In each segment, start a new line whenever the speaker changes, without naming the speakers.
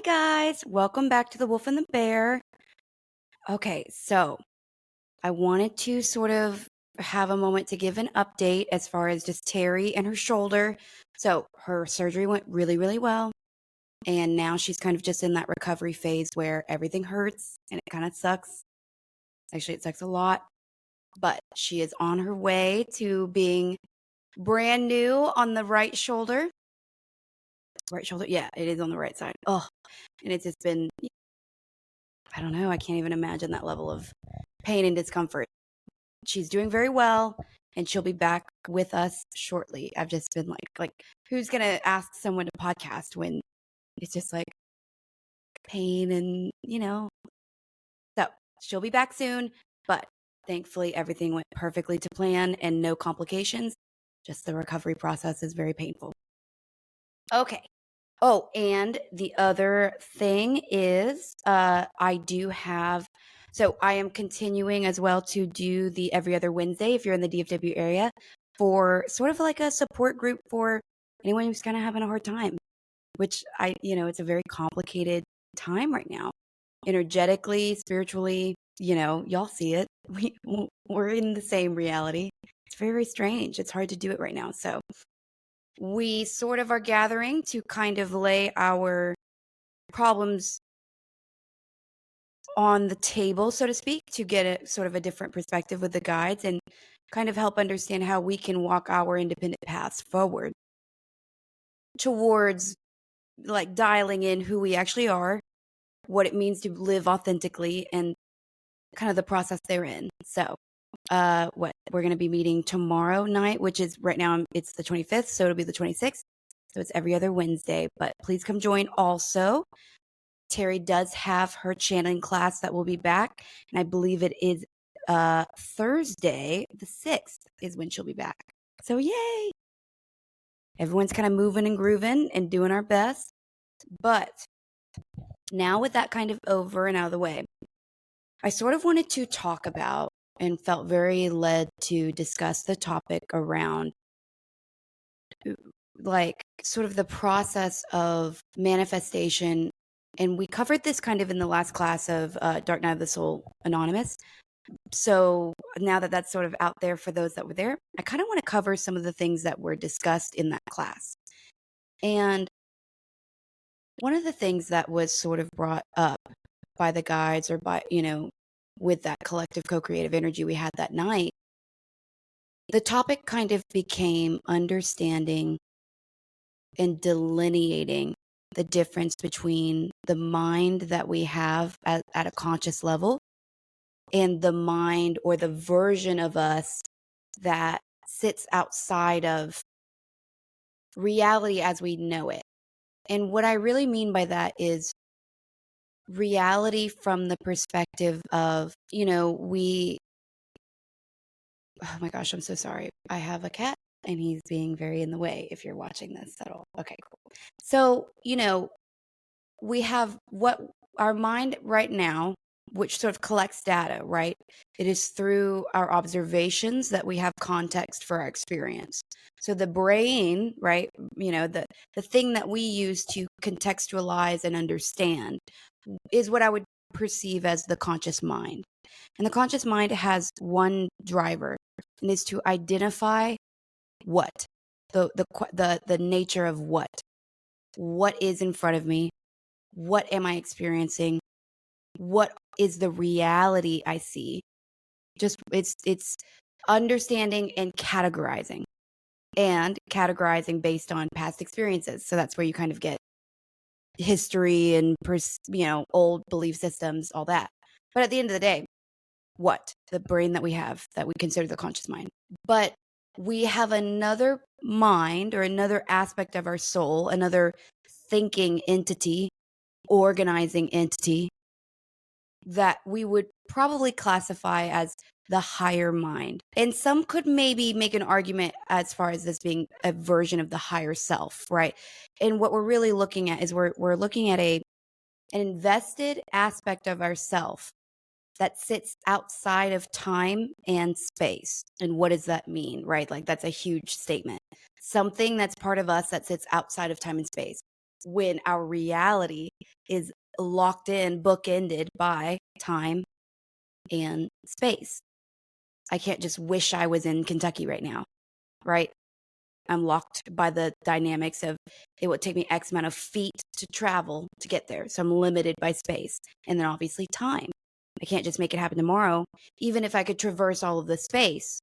guys, welcome back to The Wolf and the Bear. Okay, so I wanted to sort of have a moment to give an update as far as just Terri and her shoulder. So her surgery went really, really well. And now she's kind of just in that recovery phase where everything hurts and it kind of sucks. Actually, it sucks a lot. But she is on her way to being brand new on the right shoulder. Right shoulder? Yeah, it is on the right side. Oh, and it's just been, I don't know, I can't even imagine that level of pain and discomfort. She's doing very well, and she'll be back with us shortly. I've just been like, who's gonna ask someone to podcast when it's just like pain and So she'll be back soon, but thankfully everything went perfectly to plan and no complications. Just the recovery process is very painful. Okay. Oh, and the other thing is, I do have, so I am continuing as well to do the every other Wednesday, if you're in the DFW area, for sort of like a support group for anyone who's kind of having a hard time, which it's a very complicated time right now, energetically, spiritually, y'all see it. We're in the same reality. It's very, very strange. It's hard to do it right now. So we sort of are gathering to kind of lay our problems on the table, so to speak, to get a sort of a different perspective with the guides and kind of help understand how we can walk our independent paths forward towards like dialing in who we actually are, what it means to live authentically, and kind of the process they're in. So what we're going to be meeting tomorrow night, which is right now it's the 25th, so it'll be the 26th. So it's every other Wednesday, but please come join. Also, Terri does have her channeling class that will be back, and I believe it is Thursday, the 6th is when she'll be back. So yay! Everyone's kind of moving and grooving and doing our best. But now with that kind of over and out of the way, I sort of wanted to talk about and felt very led to discuss the topic around like sort of the process of manifestation. And we covered this kind of in the last class of Dark Night of the Soul Anonymous. So now that that's sort of out there for those that were there, I kind of want to cover some of the things that were discussed in that class. And one of the things that was sort of brought up by the guides or by, with that collective co-creative energy we had that night, the topic kind of became understanding and delineating the difference between the mind that we have at a conscious level and the mind or the version of us that sits outside of reality as we know it. And what I really mean by that is reality from the perspective of, oh my gosh, I'm so sorry. I have a cat and he's being very in the way if you're watching this at all. Okay, cool. So, we have what our mind right now, which sort of collects data, right? It is through our observations that we have context for our experience. So the brain, right, the thing that we use to contextualize and understand is what I would perceive as the conscious mind. And the conscious mind has one driver, and is to identify what the nature of what is in front of me, what am I experiencing, what is the reality I see. Just it's understanding and categorizing based on past experiences. So that's where you kind of get history and old belief systems, all that. But at the end of the day, the brain that we have that we consider the conscious mind. But we have another mind or another aspect of our soul, another thinking entity, organizing entity that we would probably classify as the higher mind. And some could maybe make an argument as far as this being a version of the higher self, right? And what we're really looking at is we're looking at an invested aspect of ourself that sits outside of time and space. And what does that mean, right? Like that's a huge statement. Something that's part of us that sits outside of time and space. when our reality is locked in, bookended by time and space. I can't just wish I was in Kentucky right now, right? I'm locked by the dynamics of it would take me X amount of feet to travel to get there. So I'm limited by space. And then obviously time. I can't just make it happen tomorrow. Even if I could traverse all of the space,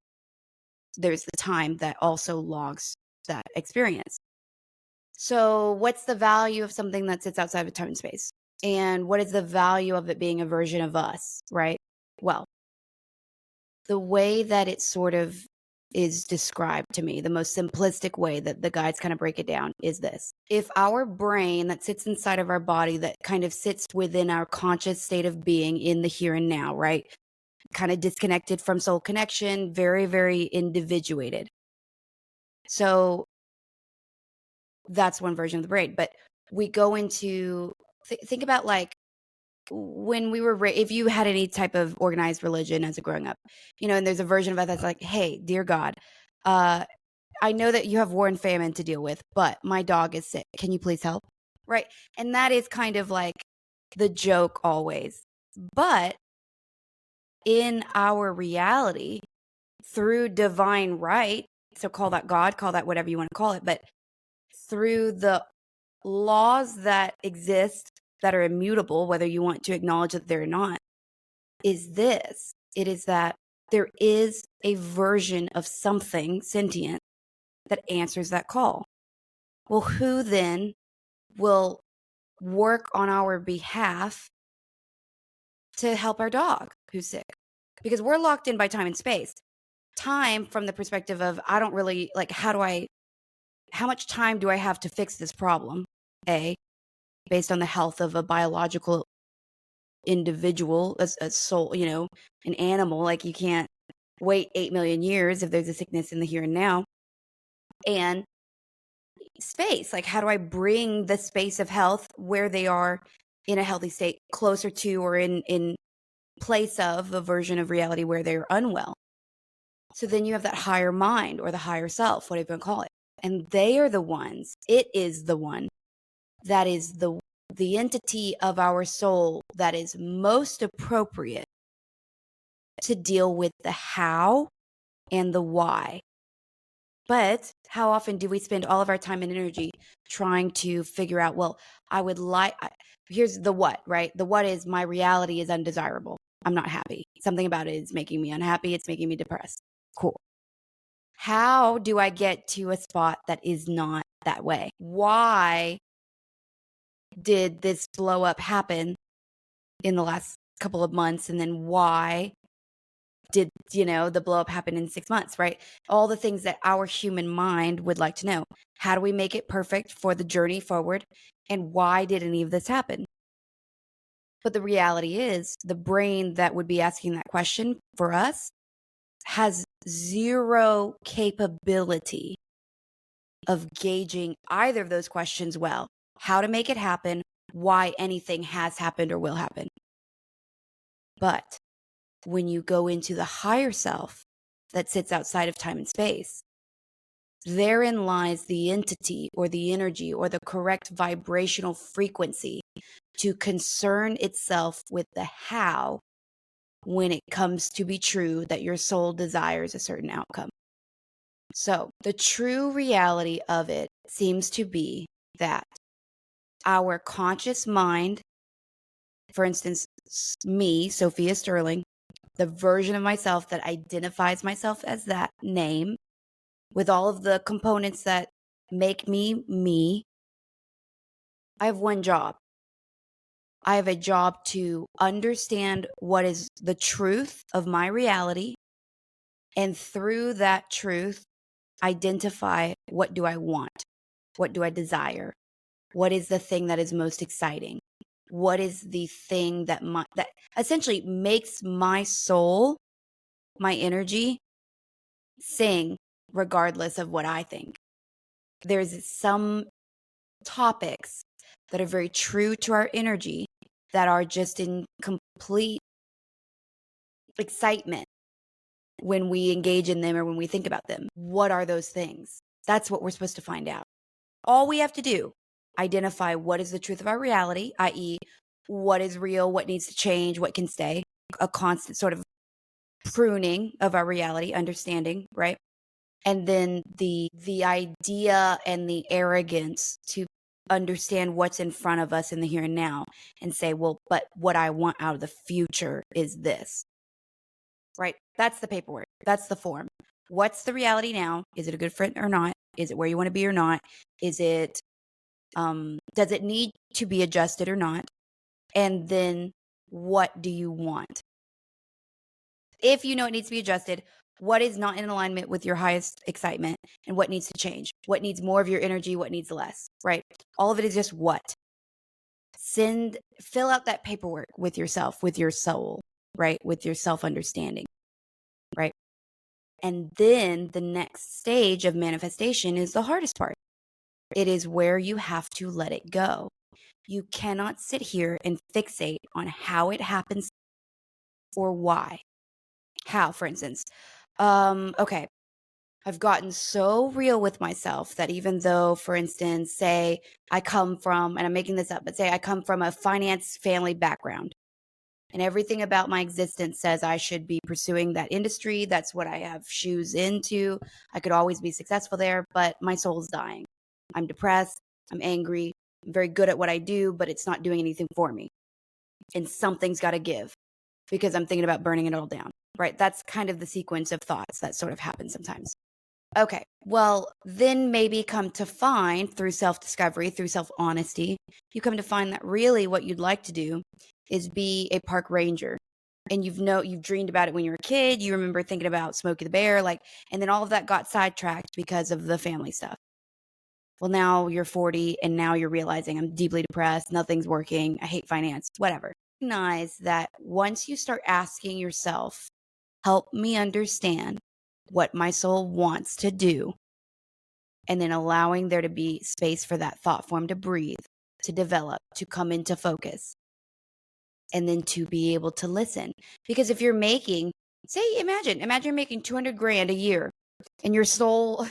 there's the time that also logs that experience. So what's the value of something that sits outside of time and space? And what is the value of it being a version of us, right? Well, the way that it sort of is described to me, the most simplistic way that the guides kind of break it down is this. If our brain that sits inside of our body, that kind of sits within our conscious state of being in the here and now, right? Kind of disconnected from soul connection, very, very individuated. So that's one version of the brain. But we go into, think about like, when we were if you had any type of organized religion as a growing up, and there's a version of it that's like, hey, dear God, I know that you have war and famine to deal with, but my dog is sick, can you please help? Right? And that is kind of like the joke always. But in our reality, through divine right, so call that God, call that whatever you want to call it, but through the laws that exist that are immutable, whether you want to acknowledge that they're not, is this. It is that there is a version of something sentient that answers that call. Well, who then will work on our behalf to help our dog who's sick? Because we're locked in by time and space. Time from the perspective of, I don't really like, how much time do I have to fix this problem? Based on the health of a biological individual, a soul, an animal. Like, you can't wait 8 million years if there's a sickness in the here and now. And space, like, how do I bring the space of health where they are in a healthy state closer to, or in place of, a version of reality where they're unwell? So then you have that higher mind, or the higher self, whatever you want to call it. And they are the ones, it is the one that is the entity of our soul that is most appropriate to deal with the how and the why. But how often do we spend all of our time and energy trying to figure out, well, here's the what, right? The what is, my reality is undesirable. I'm not happy. Something about it is making me unhappy. It's making me depressed. Cool. How do I get to a spot that is not that way? Why did this blow up happen in the last couple of months? And then why did, the blow up happen in 6 months, right? All the things that our human mind would like to know. How do we make it perfect for the journey forward? And why did any of this happen? But the reality is, the brain that would be asking that question for us has zero capability of gauging either of those questions well. How to make it happen, why anything has happened or will happen. But when you go into the higher self that sits outside of time and space, therein lies the entity or the energy or the correct vibrational frequency to concern itself with the how when it comes to be true that your soul desires a certain outcome. So the true reality of it seems to be that our conscious mind, for instance, me, Sophia Sterling, the version of myself that identifies myself as that name, with all of the components that make me me, I have one job. I have a job to understand what is the truth of my reality, and through that truth, identify, what do I want? What do I desire? What is the thing that is most exciting? What is the thing that essentially makes my soul, my energy, sing regardless of what I think? There's some topics that are very true to our energy that are just in complete excitement when we engage in them or when we think about them. What are those things? That's what we're supposed to find out. All we have to do identify what is the truth of our reality, i.e., what is real, what needs to change, what can stay, a constant sort of pruning of our reality, understanding, right? And then the idea and the arrogance to understand what's in front of us in the here and now and say, well, but what I want out of the future is this, right? That's the paperwork. That's the form. What's the reality now? Is it a good fit or not? Is it where you want to be or not? Is it, does it need to be adjusted or not? And then what do you want? If you know it needs to be adjusted, what is not in alignment with your highest excitement and what needs to change? What needs more of your energy? What needs less, right? All of it is just what. Fill out that paperwork with yourself, with your soul, right? With your self-understanding, right? And then the next stage of manifestation is the hardest part. It is where you have to let it go. You cannot sit here and fixate on how it happens or why. How, for instance, okay, I've gotten so real with myself that even though, for instance, say I come from, and I'm making this up, but say I come from a finance family background and everything about my existence says I should be pursuing that industry. That's what I have shoes into. I could always be successful there, but my soul's dying. I'm depressed. I'm angry. I'm very good at what I do, but it's not doing anything for me. And something's got to give because I'm thinking about burning it all down, right? That's kind of the sequence of thoughts that sort of happens sometimes. Okay, well, then maybe come to find through self-discovery, through self-honesty, you come to find that really what you'd like to do is be a park ranger. And you've dreamed about it when you were a kid. You remember thinking about Smokey the Bear, and then all of that got sidetracked because of the family stuff. Well, now you're 40 and now you're realizing I'm deeply depressed. Nothing's working. I hate finance, whatever. Recognize that once you start asking yourself, help me understand what my soul wants to do, and then allowing there to be space for that thought form to breathe, to develop, to come into focus, and then to be able to listen. Because if you're making, imagine you're making 200 grand a year and your soul,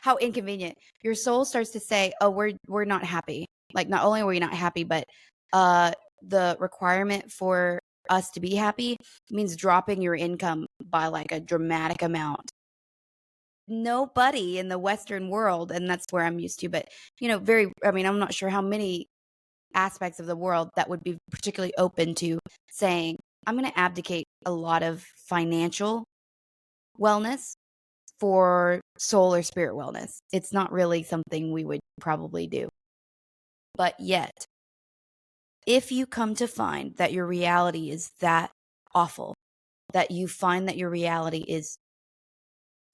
how inconvenient, your soul starts to say, oh, we're not happy. Like, not only are we not happy, but the requirement for us to be happy means dropping your income by like a dramatic amount. Nobody in the Western world, and that's where I'm used to, but I'm not sure how many aspects of the world that would be particularly open to saying, I'm going to abdicate a lot of financial wellness for soul or spirit wellness. It's not really something we would probably do. But yet, if you come to find that your reality is that awful, that you find that your reality is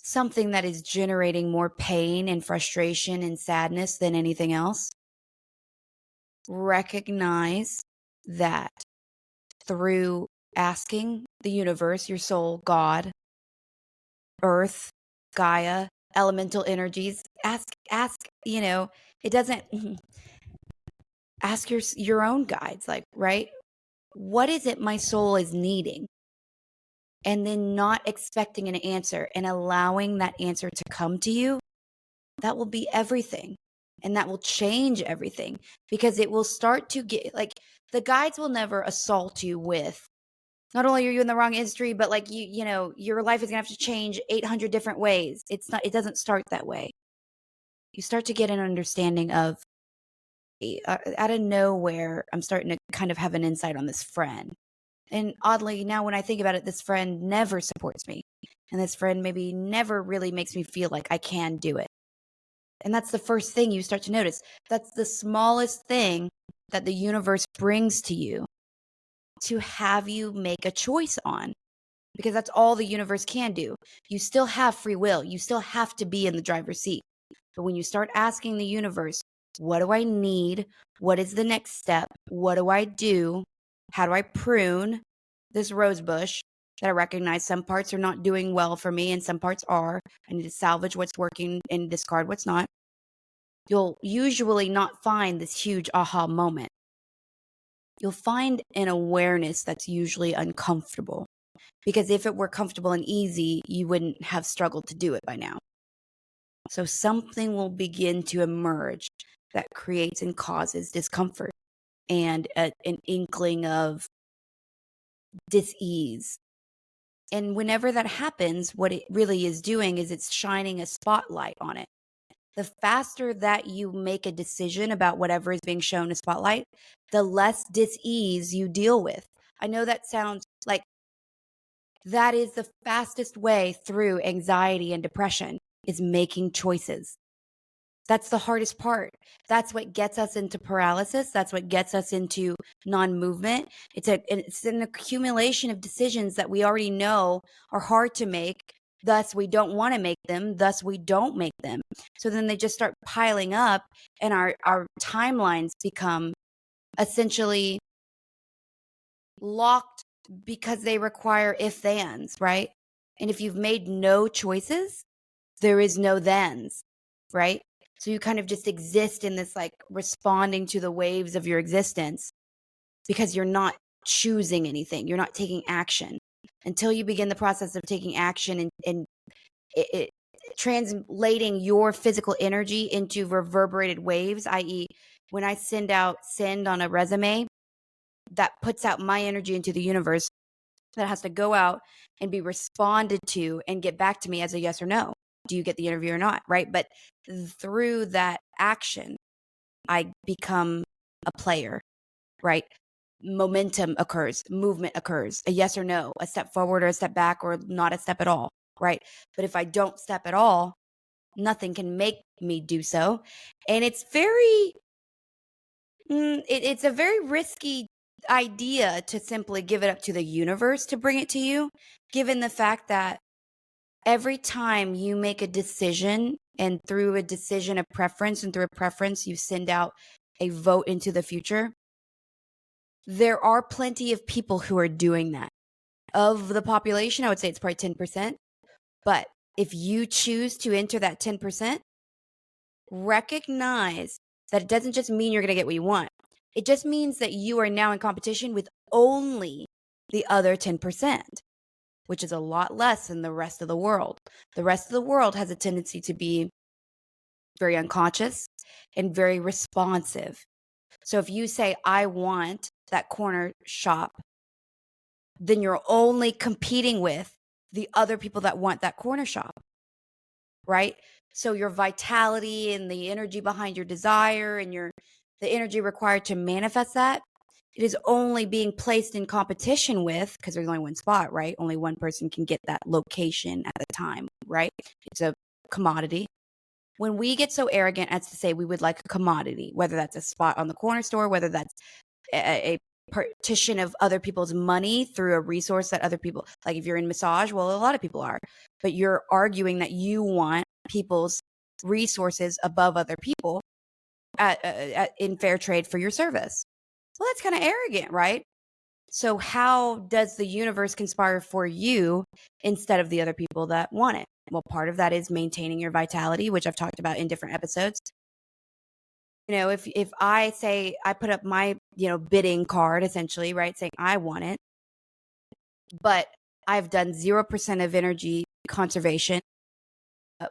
something that is generating more pain and frustration and sadness than anything else, recognize that through asking the universe, your soul, God, Earth, Gaia, elemental energies, ask, it doesn't, ask your own guides, like, right? What is it my soul is needing? And then not expecting an answer and allowing that answer to come to you, that will be everything. And that will change everything, because it will start to get, like, the guides will never assault you with, not only are you in the wrong industry, but like your life is gonna have to change 800 different ways. It doesn't start that way. You start to get an understanding of, out of nowhere, I'm starting to kind of have an insight on this friend. And oddly, now when I think about it, this friend never supports me. And this friend maybe never really makes me feel like I can do it. And that's the first thing you start to notice. That's the smallest thing that the universe brings to you to have you make a choice on, because that's all the universe can do. You still have free will. You still have to be in the driver's seat. But when you start asking the universe, what do I need? What is the next step? What do I do? How do I prune this rose bush that I recognize some parts are not doing well for me and some parts are? I need to salvage what's working and discard what's not. You'll usually not find this huge aha moment. You'll find an awareness that's usually uncomfortable, because if it were comfortable and easy, you wouldn't have struggled to do it by now. So something will begin to emerge that creates and causes discomfort and an inkling of dis-ease. And whenever that happens, what it really is doing is it's shining a spotlight on it. The faster that you make a decision about whatever is being shown a spotlight, the less dis-ease you deal with. I know that sounds like that is the fastest way through anxiety and depression, is making choices. That's the hardest part. That's what gets us into paralysis. That's what gets us into non-movement. It's an accumulation of decisions that we already know are hard to make. Thus, we don't want to make them. Thus, we don't make them. So then they just start piling up, and our timelines become essentially locked because they require if-thens, right? And if you've made no choices, there is no thens, right? So you kind of just exist in this, like, responding to the waves of your existence because you're not choosing anything. You're not taking action until you begin the process of taking action and it translating your physical energy into reverberated waves, i.e., when I send on a resume, that puts out my energy into the universe, that has to go out and be responded to and get back to me as a yes or no. Do you get the interview or not? Right. But through that action, I become a player, right? Momentum occurs, movement occurs, a yes or no, a step forward or a step back, or not a step at all, right? But if I don't step at all, nothing can make me do so. And it's it's a very risky idea to simply give it up to the universe to bring it to you, given the fact that every time you make a decision, and through a decision, a preference, and through a preference, you send out a vote into the future, there are plenty of people who are doing that. Of the population, I would say it's probably 10%. But if you choose to enter that 10%, recognize that it doesn't just mean you're going to get what you want. It just means that you are now in competition with only the other 10%, which is a lot less than the rest of the world. The rest of the world has a tendency to be very unconscious and very responsive. So if you say, I want that corner shop, then you're only competing with the other people that want that corner shop, right? So your vitality and the energy behind your desire and the energy required to manifest that, it is only being placed in competition with, because there's only one spot, right? Only one person can get that location at a time, right? It's a commodity. When we get so arrogant as to say we would like a commodity, whether that's a spot on the corner store, whether that's a partition of other people's money through a resource that other people, like if you're in massage, well, a lot of people are, but you're arguing that you want people's resources above other people in fair trade for your service. Well, that's kind of arrogant, right? So how does the universe conspire for you instead of the other people that want it? Well, part of that is maintaining your vitality, which I've talked about in different episodes. If I say, I put up my, bidding card essentially, right, saying I want it, but I've done 0% of energy conservation.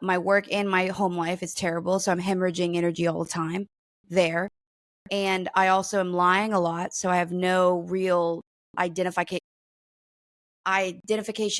My work and my home life is terrible, so I'm hemorrhaging energy all the time there. And I also am lying a lot, so I have no real identification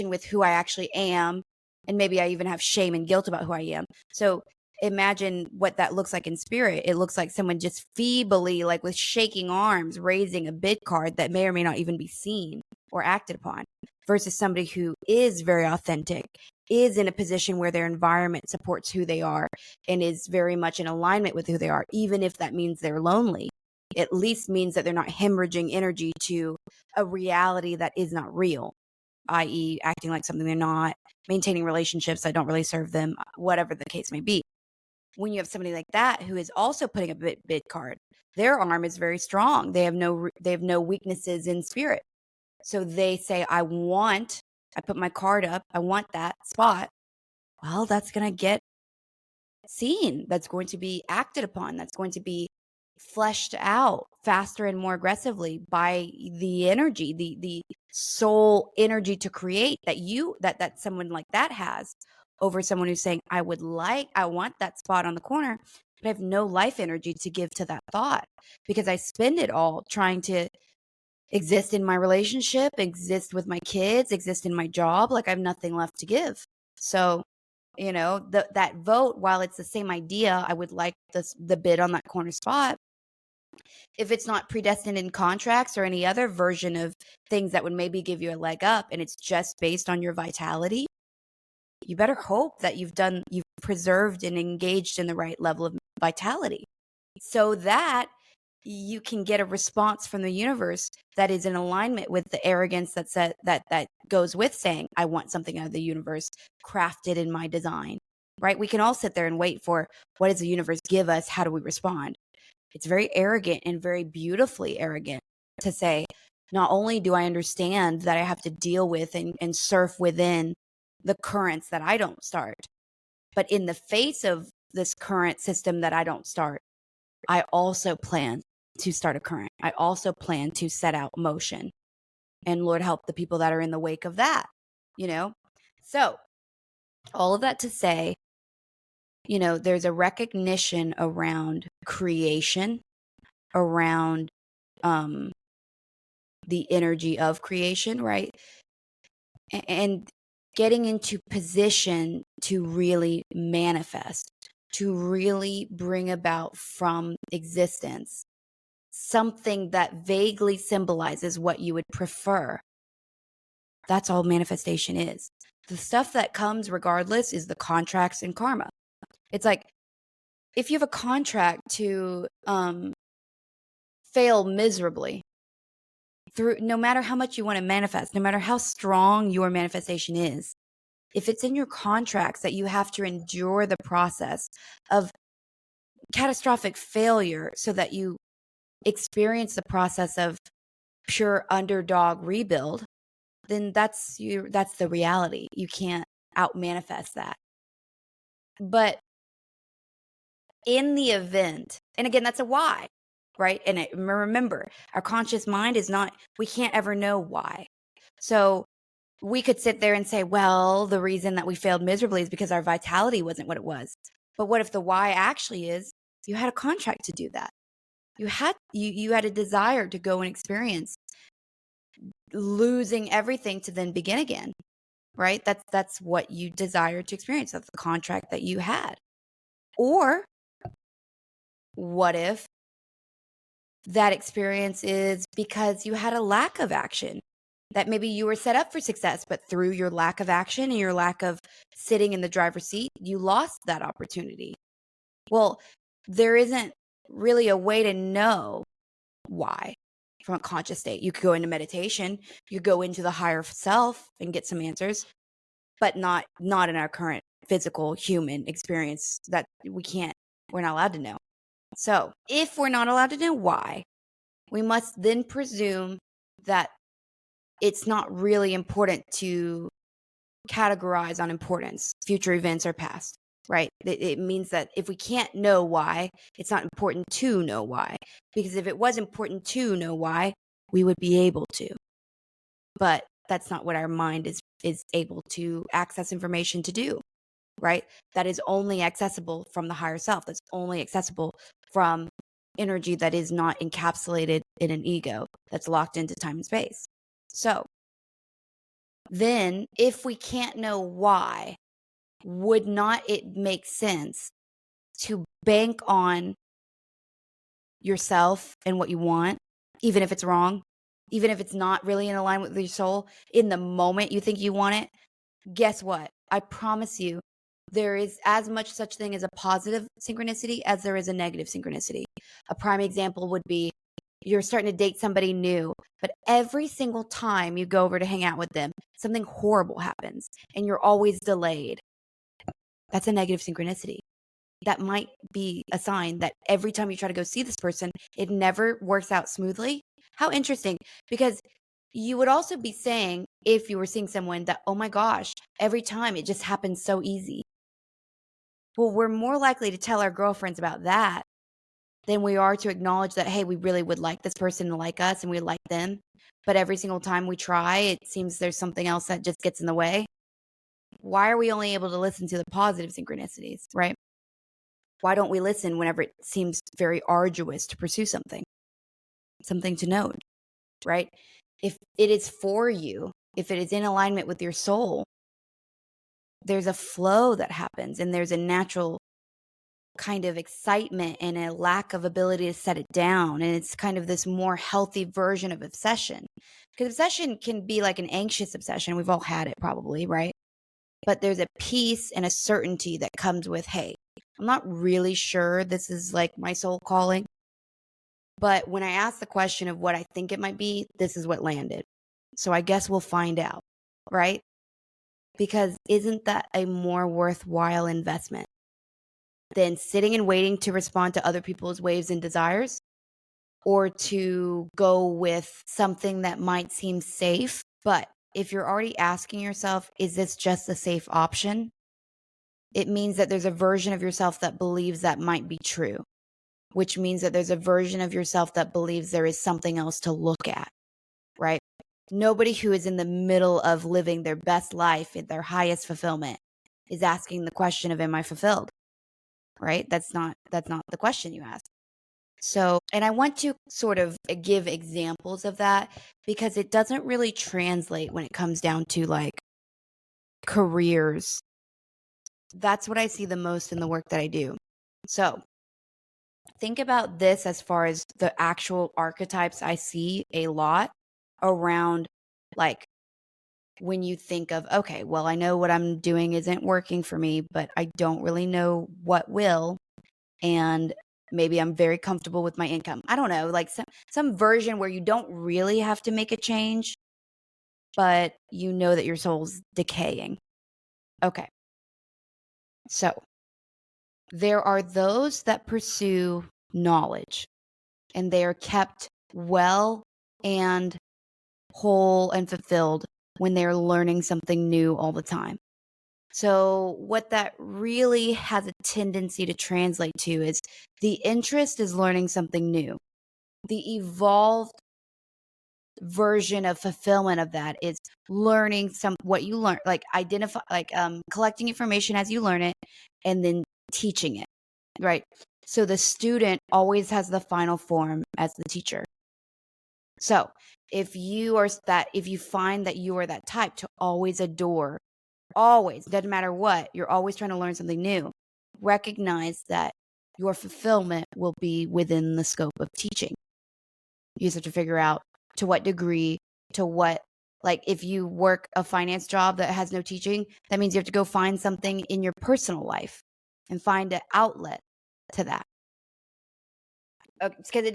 with who I actually am. And maybe I even have shame and guilt about who I am. So imagine what that looks like in spirit. It looks like someone just feebly, like with shaking arms, raising a bid card that may or may not even be seen or acted upon, versus somebody who is very authentic, is in a position where their environment supports who they are and is very much in alignment with who they are, even if that means they're lonely. At least means that they're not hemorrhaging energy to a reality that is not real, i.e., acting like something they're not, maintaining relationships that don't really serve them, whatever the case may be. When you have somebody like that who is also putting a bid card, their arm is very strong. They have no weaknesses in spirit. So they say, I put my card up, I want that spot. Well, that's going to get seen. That's going to be acted upon. That's going to be fleshed out faster and more aggressively by the energy, the soul energy to create that someone like that has over someone who's saying, I want that spot on the corner. but I have no life energy to give to that thought because I spend it all trying to exist in my relationship, exist with my kids, exist in my job. Like I have nothing left to give. So, that vote, while it's the same idea, I would like the bid on that corner spot. If it's not predestined in contracts or any other version of things that would maybe give you a leg up, and it's just based on your vitality, you better hope that you've preserved and engaged in the right level of vitality so that you can get a response from the universe that is in alignment with the arrogance that goes with saying, I want something out of the universe crafted in my design, right? We can all sit there and wait for, what does the universe give us? How do we respond? It's very arrogant and very beautifully arrogant to say, not only do I understand that I have to deal with and surf within the currents that I don't start, but in the face of this current system that I don't start, I also plan to start a current. I also plan to set out motion. And Lord help the people that are in the wake of that, So all of that to say, there's a recognition around creation, around the energy of creation, right? And getting into position to really manifest, to really bring about from existence something that vaguely symbolizes what you would prefer. That's all manifestation is. The stuff that comes regardless is the contracts and karma. It's like, if you have a contract to fail miserably, through no matter how much you want to manifest, no matter how strong your manifestation is, if it's in your contracts that you have to endure the process of catastrophic failure so that you experience the process of pure underdog rebuild, then that's the reality. You can't out manifest that. But in the event, and again, that's a why, right? And remember, our conscious mind is not, we can't ever know why. So we could sit there and say, well, the reason that we failed miserably is because our vitality wasn't what it was. But what if the why actually is you had a contract to do that? You had a desire to go and experience losing everything to then begin again, right? That's what you desire to experience. That's the contract that you had. Or what if that experience is because you had a lack of action? That maybe you were set up for success, but through your lack of action and your lack of sitting in the driver's seat, you lost that opportunity. Well, there isn't really a way to know why from a conscious state. You could go into meditation, you go into the higher self and get some answers, but not in our current physical human experience that we're not allowed to know. So if we're not allowed to know why, we must then presume that it's not really important to categorize on importance, future events or past, right? It means that if we can't know why, it's not important to know why. Because if it was important to know why, we would be able to. But that's not what our mind is able to access information to do, right? That is only accessible from the higher self. That's only accessible from energy that is not encapsulated in an ego that's locked into time and space. So then if we can't know why, would not it make sense to bank on yourself and what you want, even if it's wrong, even if it's not really in alignment with your soul, in the moment you think you want it? Guess what? I promise you, there is as much such thing as a positive synchronicity as there is a negative synchronicity. A prime example would be you're starting to date somebody new, but every single time you go over to hang out with them, something horrible happens and you're always delayed. That's a negative synchronicity. That might be a sign that every time you try to go see this person, it never works out smoothly. How interesting, because you would also be saying, if you were seeing someone, that, oh my gosh, every time it just happens so easy. Well, we're more likely to tell our girlfriends about that than we are to acknowledge that, hey, we really would like this person to like us and we like them. But every single time we try, it seems there's something else that just gets in the way. Why are we only able to listen to the positive synchronicities, right? Why don't we listen whenever it seems very arduous to pursue something to know, right? If it is for you, if it is in alignment with your soul, there's a flow that happens, and there's a natural kind of excitement and a lack of ability to set it down. And it's kind of this more healthy version of obsession. Because obsession can be like an anxious obsession. We've all had it probably, right? But there's a peace and a certainty that comes with, hey, I'm not really sure this is like my soul calling. But when I asked the question of what I think it might be, this is what landed. So I guess we'll find out, right? Because isn't that a more worthwhile investment than sitting and waiting to respond to other people's waves and desires, or to go with something that might seem safe? But if you're already asking yourself, is this just a safe option? It means that there's a version of yourself that believes that might be true, which means that there's a version of yourself that believes there is something else to look at, right? Nobody who is in the middle of living their best life in their highest fulfillment is asking the question of, am I fulfilled? Right? That's not the question you ask. So, and I want to sort of give examples of that, because it doesn't really translate when it comes down to like careers. That's what I see the most in the work that I do. So think about this as far as the actual archetypes I see a lot around, like, when you think of, okay, well, I know what I'm doing isn't working for me, but I don't really know what will. And maybe I'm very comfortable with my income. I don't know, like some version where you don't really have to make a change, but you know that your soul's decaying. Okay. So there are those that pursue knowledge, and they are kept well and whole and fulfilled when they're learning something new all the time. So what that really has a tendency to translate to is the interest is learning something new. The evolved version of fulfillment of that is learning what you learn, like collecting information as you learn it and then teaching it, right? So the student always has the final form as the teacher. So if you find that you are that type to always adore, always, doesn't matter what, you're always trying to learn something new, recognize that your fulfillment will be within the scope of teaching. You just have to figure out to what degree, to what, like if you work a finance job that has no teaching, that means you have to go find something in your personal life and find an outlet to that. Because it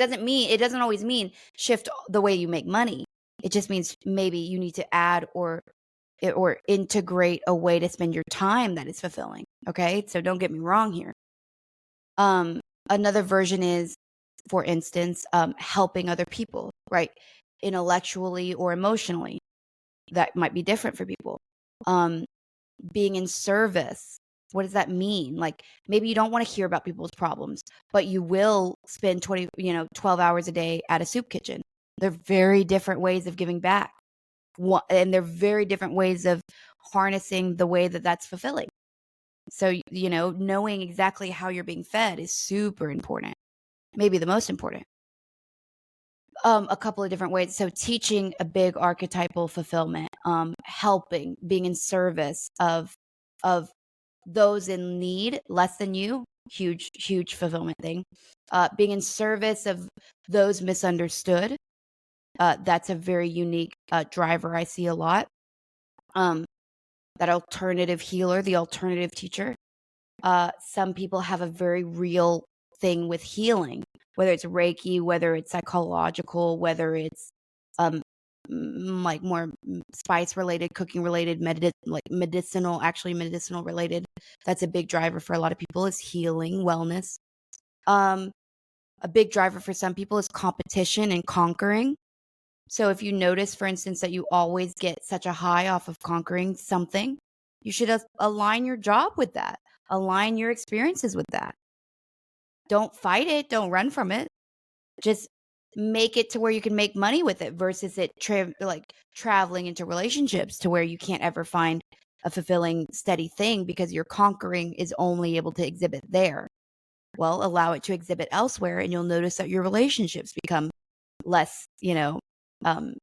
doesn't always mean shift the way you make money. It just means maybe you need to add or integrate a way to spend your time that is fulfilling. Okay. So don't get me wrong here. Another version is, for instance, helping other people, right? Intellectually or emotionally. That might be different for people. Being in service. What does that mean? Like maybe you don't want to hear about people's problems, but you will spend 12 hours a day at a soup kitchen. They're very different ways of giving back. And they're very different ways of harnessing the way that that's fulfilling. So, knowing exactly how you're being fed is super important, maybe the most important. A couple of different ways. So teaching, a big archetypal fulfillment, helping, being in service of those in need, less than you, huge fulfillment thing. Being in service of those misunderstood. That's a very unique driver I see a lot. That alternative healer, the alternative teacher. Some people have a very real thing with healing, whether it's Reiki, whether it's psychological, whether it's like more spice related, cooking related, medicinal related. That's a big driver for a lot of people, is healing, wellness. A big driver for some people is competition and conquering. So if you notice, for instance, that you always get such a high off of conquering something, you should align your job with that. Align your experiences with that. Don't fight it. Don't run from it. Just make it to where you can make money with it, versus it traveling into relationships to where you can't ever find a fulfilling, steady thing because your conquering is only able to exhibit there. Well, allow it to exhibit elsewhere, and you'll notice that your relationships become less,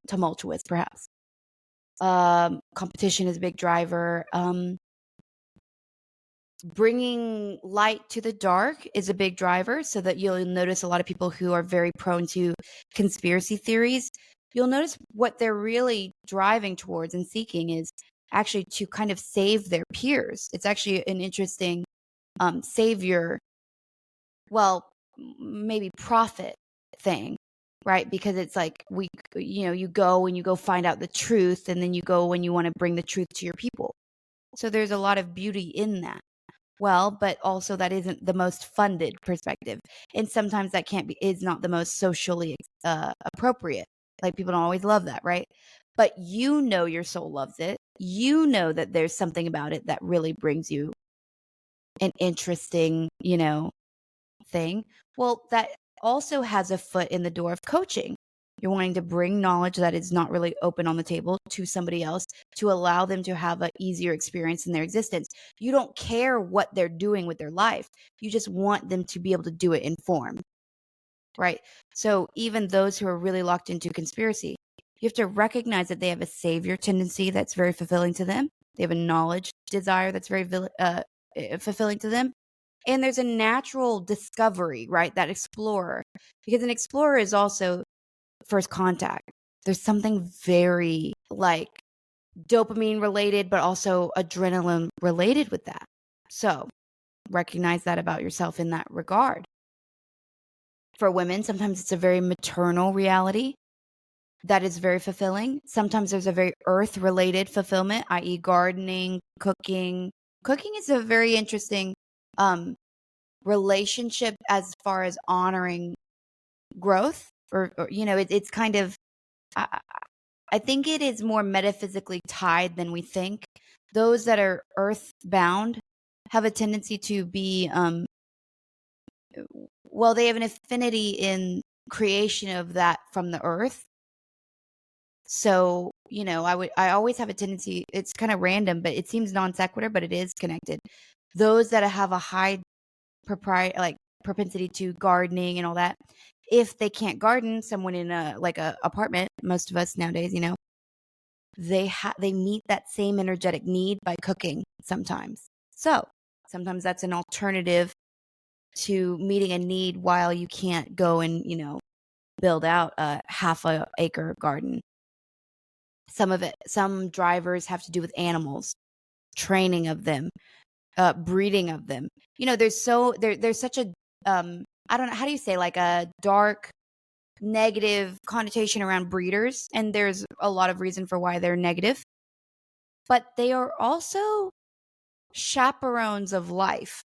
tumultuous, perhaps. Competition is a big driver. Bringing light to the dark is a big driver, so that you'll notice a lot of people who are very prone to conspiracy theories. You'll notice what they're really driving towards and seeking is actually to kind of save their peers. It's actually an interesting savior, well, maybe profit thing, right? Because it's like you go and you go find out the truth, and then you go when you want to bring the truth to your people. So there's a lot of beauty in that. Well, but also that isn't the most funded perspective. And sometimes that is not the most socially appropriate. Like, people don't always love that, right? But your soul loves it. You know that there's something about it that really brings you an interesting, thing. Well, that also has a foot in the door of coaching. You're wanting to bring knowledge that is not really open on the table to somebody else to allow them to have an easier experience in their existence. You don't care what they're doing with their life. You just want them to be able to do it informed, right? So even those who are really locked into conspiracy, you have to recognize that they have a savior tendency that's very fulfilling to them. They have a knowledge desire that's very fulfilling to them. And there's a natural discovery, right? That explorer, because an explorer is also first contact. There's something very like dopamine related, but also adrenaline related with that. So recognize that about yourself in that regard. For women, sometimes it's a very maternal reality that is very fulfilling. Sometimes there's a very earth related fulfillment, i.e., gardening, cooking. Cooking is a very interesting relationship as far as honoring growth, or it's kind of, I think it is more metaphysically tied than we think. Those that are earthbound have a tendency to be they have an affinity in creation of that from the earth. So, I always have a tendency, it's kind of random, but it seems non sequitur, but it is connected. Those that have a high propensity to gardening and all that, if they can't garden, someone in a apartment, most of us nowadays, they meet that same energetic need by cooking sometimes. So sometimes that's an alternative to meeting a need while you can't go and build out a half a acre garden. Some drivers have to do with animals, training of them, breeding of them. There's such a I don't know, how do you say, like a dark negative connotation around breeders, and there's a lot of reason for why they're negative, but they are also chaperones of life,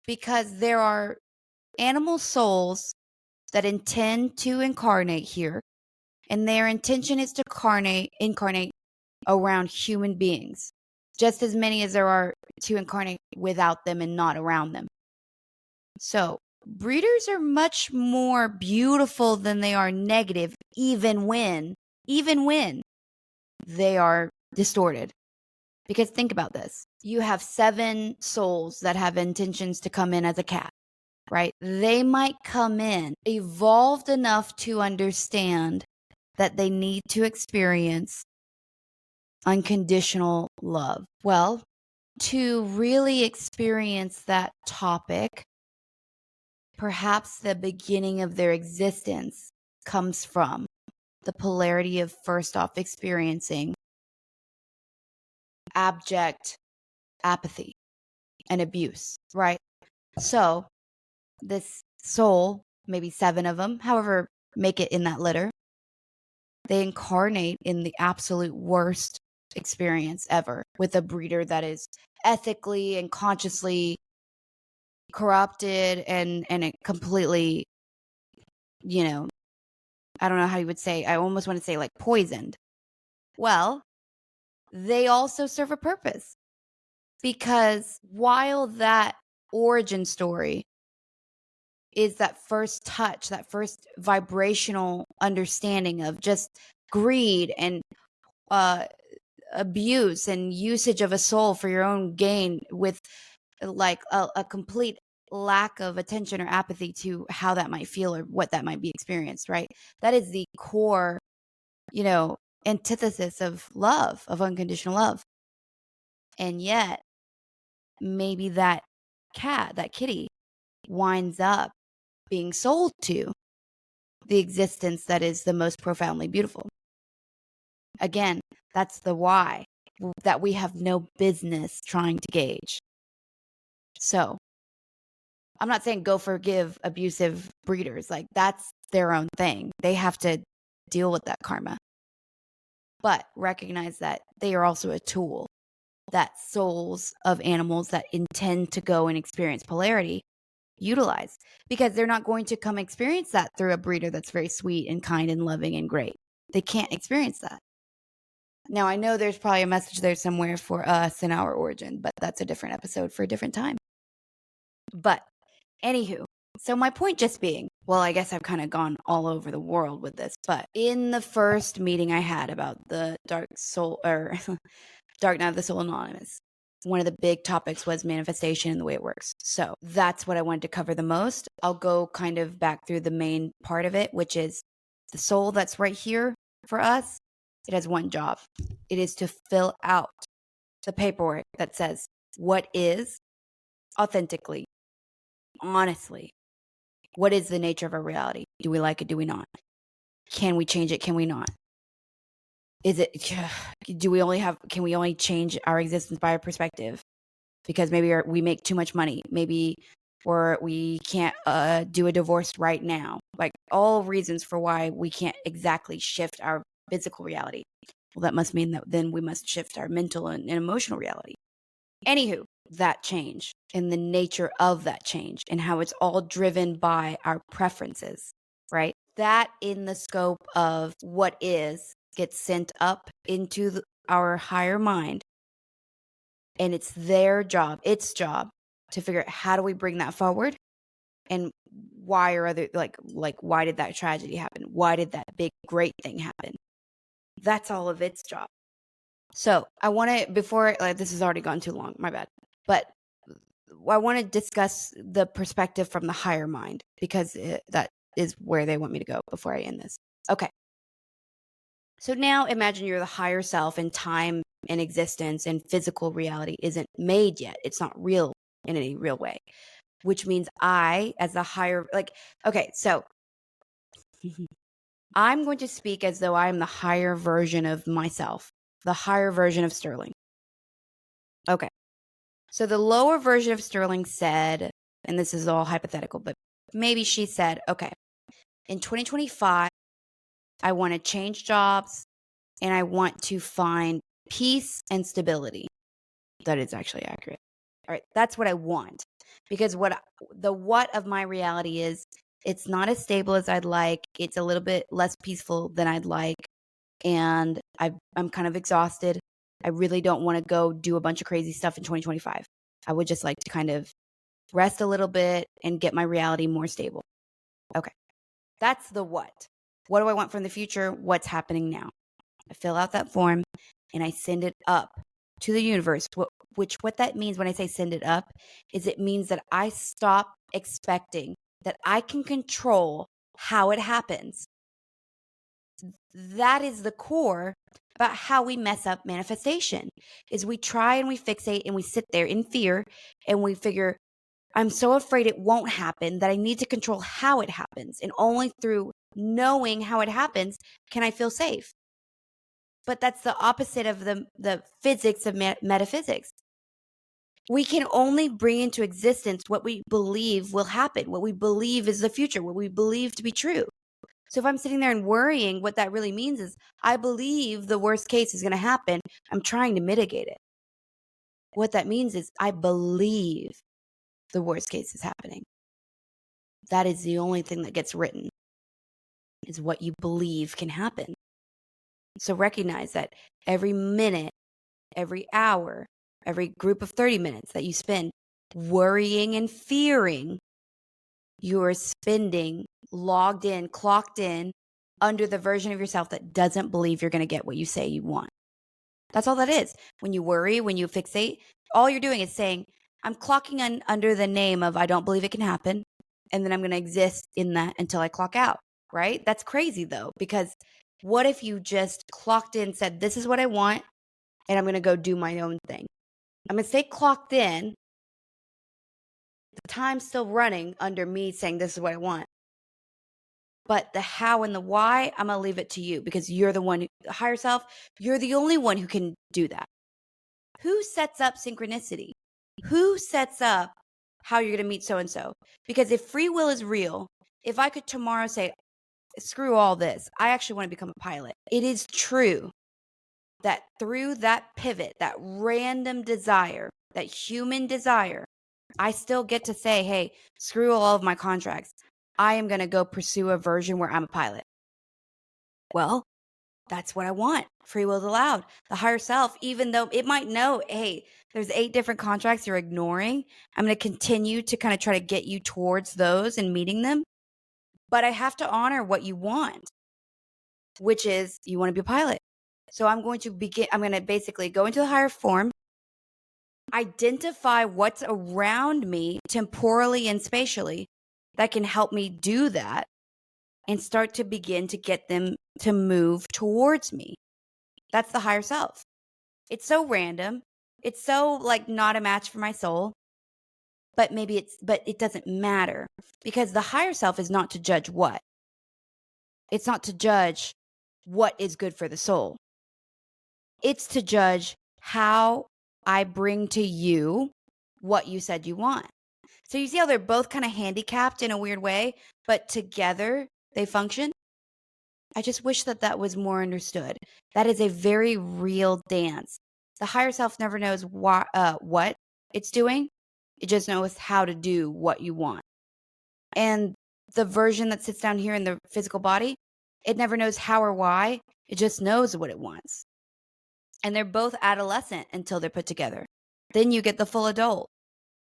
because there are animal souls that intend to incarnate here, and their intention is to incarnate around human beings, just as many as there are to incarnate without them and not around them. So breeders are much more beautiful than they are negative, even when they are distorted. Because think about this. You have 7 souls that have intentions to come in as a cat, right? They might come in evolved enough to understand that they need to experience unconditional love. Well, to really experience that topic, perhaps the beginning of their existence comes from the polarity of, first off, experiencing abject apathy and abuse, right? So this soul, maybe 7 of them, however, make it in that litter, they incarnate in the absolute worst experience ever with a breeder that is ethically and consciously corrupted and it completely, I don't know how you would say, I almost want to say like poisoned. Well, they also serve a purpose, because while that origin story is that first touch, that first vibrational understanding of just greed and abuse and usage of a soul for your own gain, with like a complete lack of attention or apathy to how that might feel or what that might be experienced, right? That is the core, antithesis of love, of unconditional love. And yet, maybe that cat, that kitty, winds up being sold to the existence that is the most profoundly beautiful. Again, that's the why that we have no business trying to gauge. So, I'm not saying go forgive abusive breeders. Like, that's their own thing. They have to deal with that karma. But recognize that they are also a tool that souls of animals that intend to go and experience polarity utilize, because they're not going to come experience that through a breeder that's very sweet and kind and loving and great. They can't experience that. Now, I know there's probably a message there somewhere for us in our origin, but that's a different episode for a different time. But anywho, so my point just being, well, I guess I've kind of gone all over the world with this, but in the first meeting I had about the Dark Soul, or Dark Night of the Soul Anonymous, one of the big topics was manifestation and the way it works. So that's what I wanted to cover the most. I'll go kind of back through the main part of it, which is the soul that's right here for us. It has one job. It is to fill out the paperwork that says what is authentically, honestly, what is the nature of our reality? Do we like it? Do we not? Can we change it? Can we not? Is it, can we only change our existence by our perspective? Because maybe we make too much money, maybe, or we can't do a divorce right now. Like, all reasons for why we can't exactly shift our physical reality. Well, that must mean that then we must shift our mental and emotional reality. Anywho, that change and the nature of that change and how it's all driven by our preferences, right? That in the scope of what is gets sent up into our higher mind, and it's their job, its job, to figure out how do we bring that forward, and why or other, like why did that tragedy happen? Why did that big great thing happen? That's all of its job. So I want to, before, this has already gone too long, my bad, but I want to discuss the perspective from the higher mind, because that is where they want me to go before I end this. Okay. So now imagine you're the higher self, and time and existence and physical reality isn't made yet. It's not real in any real way, which means I, as the higher, okay, so I'm going to speak as though I'm the higher version of myself, the higher version of Sterling. Okay. So the lower version of Sterling said, and this is all hypothetical, but maybe she said, okay, in 2025, I want to change jobs and I want to find peace and stability. That is actually accurate. All right, that's what I want. Because what of my reality is, it's not as stable as I'd like. It's a little bit less peaceful than I'd like. And I'm kind of exhausted. I really don't want to go do a bunch of crazy stuff in 2025. I would just like to kind of rest a little bit and get my reality more stable. Okay. That's the what. What do I want from the future? What's happening now? I fill out that form and I send it up to the universe. What that means when I say send it up is it means that I stop expecting that I can control how it happens. That is the core about how we mess up manifestation, is we try and we fixate and we sit there in fear and we figure, I'm so afraid it won't happen that I need to control how it happens. And only through knowing how it happens can I feel safe. But that's the opposite of the physics of metaphysics. We can only bring into existence what we believe will happen, what we believe is the future, what we believe to be true. So if I'm sitting there and worrying, what that really means is I believe the worst case is going to happen. I'm trying to mitigate it. What that means is I believe the worst case is happening. That is the only thing that gets written, is what you believe can happen. So recognize that every minute, every hour, every group of 30 minutes that you spend worrying and fearing, you are spending logged in, clocked in, under the version of yourself that doesn't believe you're going to get what you say you want. That's all that is. When you worry, when you fixate, all you're doing is saying, I'm clocking under the name of I don't believe it can happen. And then I'm going to exist in that until I clock out, right? That's crazy though, because what if you just clocked in, said, this is what I want, and I'm going to go do my own thing? I'm going to stay clocked in. The time's still running under me saying, this is what I want. But the how and the why, I'm going to leave it to you because you're the one, the higher self, you're the only one who can do that. Who sets up synchronicity? Who sets up how you're going to meet so-and-so? Because if free will is real, if I could tomorrow say, screw all this, I actually want to become a pilot. It is true that through that pivot, that random desire, that human desire, I still get to say, hey, screw all of my contracts. I am going to go pursue a version where I'm a pilot. Well, that's what I want. Free will is allowed. The higher self, even though it might know, hey, there's 8 different contracts you're ignoring, I'm going to continue to kind of try to get you towards those and meeting them. But I have to honor what you want, which is you want to be a pilot. So I'm going to basically go into the higher form, identify what's around me temporally and spatially that can help me do that, and start to begin to get them to move towards me. That's the higher self. It's so random. It's so like not a match for my soul. But it doesn't matter because the higher self is not to judge what. It's not to judge what is good for the soul. It's to judge how I bring to you what you said you want. So you see how they're both kind of handicapped in a weird way, but together they function? I just wish that was more understood. That is a very real dance. The higher self never knows what it's doing. It just knows how to do what you want. And the version that sits down here in the physical body, it never knows how or why. It just knows what it wants. And they're both adolescent until they're put together. Then you get the full adult.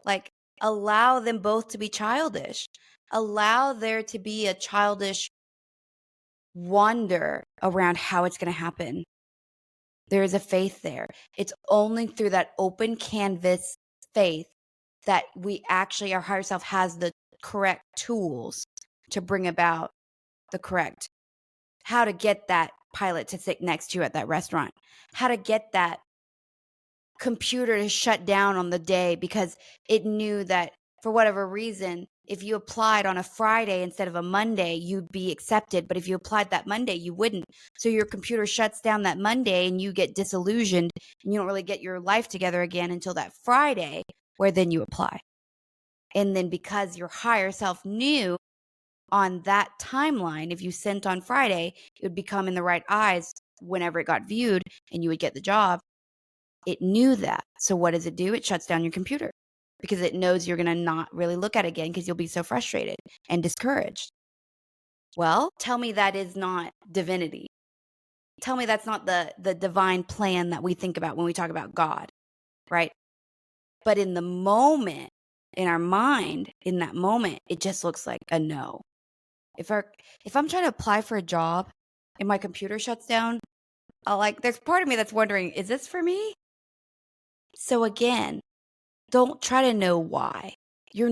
Like, allow them both to be childish. Allow there to be a childish wonder around how it's going to happen. There is a faith there. It's only through that open canvas faith that our higher self has the correct tools to bring about the correct, how to get that pilot to sit next to you at that restaurant, how to get that computer to shut down on the day because it knew that for whatever reason, if you applied on a Friday instead of a Monday, you'd be accepted. But if you applied that Monday, you wouldn't. So your computer shuts down that Monday and you get disillusioned and you don't really get your life together again until that Friday where then you apply. And then because your higher self knew on that timeline, if you sent on Friday, it would become in the right eyes whenever it got viewed and you would get the job. It knew that. So what does it do? It shuts down your computer because it knows you're going to not really look at it again because you'll be so frustrated and discouraged. Well, tell me that is not divinity. Tell me that's not the divine plan that we think about when we talk about God, right? But in the moment, in our mind, in that moment, it just looks like a no. If I'm trying to apply for a job and my computer shuts down, there's part of me that's wondering, is this for me? So again, don't try to know why. You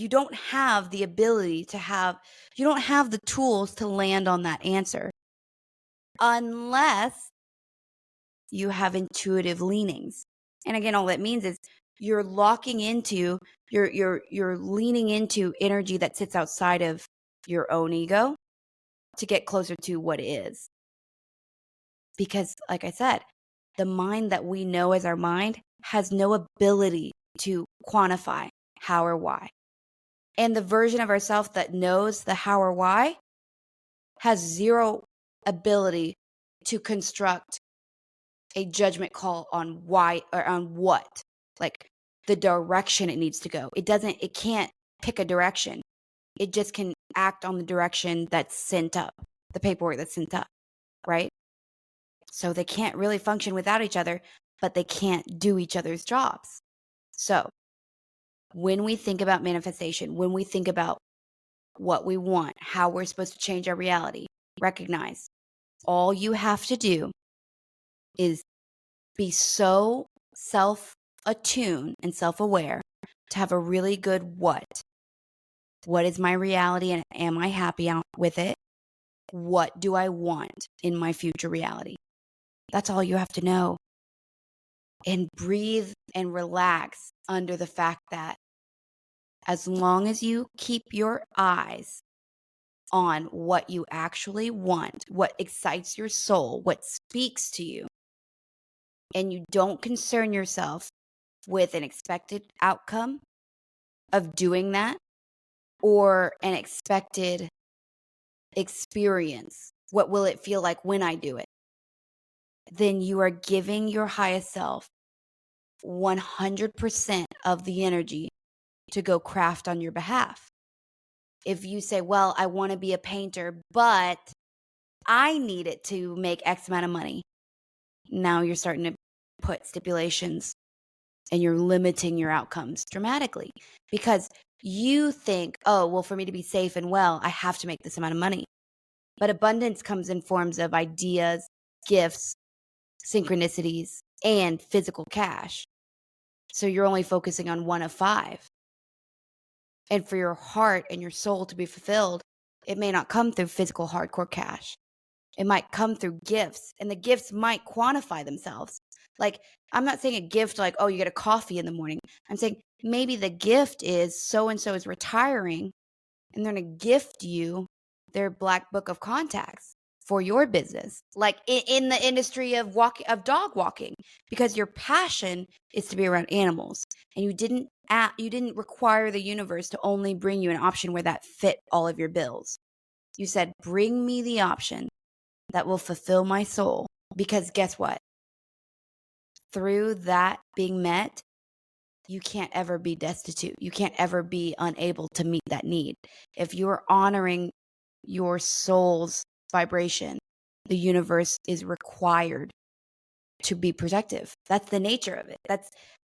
don't have the ability you don't have the tools to land on that answer unless you have intuitive leanings. And again, all that means is you're locking into, you're leaning into energy that sits outside of your own ego to get closer to what is. Because like I said, the mind that we know as our mind has no ability to quantify how or why. And the version of ourselves that knows the how or why has zero ability to construct a judgment call on why or on what, like the direction it needs to go. It can't pick a direction. It just can act on the direction that's sent up, the paperwork that's sent up, right? So they can't really function without each other, but they can't do each other's jobs. So when we think about manifestation, when we think about what we want, how we're supposed to change our reality, recognize all you have to do is be so attuned and self-aware to have a really good what. What is my reality and am I happy out with it? What do I want in my future reality? That's all you have to know. And breathe and relax under the fact that as long as you keep your eyes on what you actually want, what excites your soul, what speaks to you, and you don't concern yourself with an expected outcome of doing that or an expected experience, what will it feel like when I do it? Then you are giving your highest self 100% of the energy to go craft on your behalf. If you say, well, I want to be a painter, but I need it to make X amount of money. Now you're starting to put stipulations and you're limiting your outcomes dramatically because you think, oh, well, for me to be safe and well, I have to make this amount of money. But abundance comes in forms of ideas, gifts, synchronicities, and physical cash. So you're only focusing on one of five. And for your heart and your soul to be fulfilled, it may not come through physical hardcore cash. It might come through gifts, and the gifts might quantify themselves. Like, I'm not saying a gift like, oh, you get a coffee in the morning. I'm saying maybe the gift is so-and-so is retiring, and they're going to gift you their black book of contacts for your business, like in the industry of dog walking, because your passion is to be around animals, and you didn't require the universe to only bring you an option where that fit all of your bills. You said, bring me the option that will fulfill my soul, because guess what? Through that being met, you can't ever be destitute. You can't ever be unable to meet that need. If you're honoring your soul's vibration, the universe is required to be protective. That's the nature of it.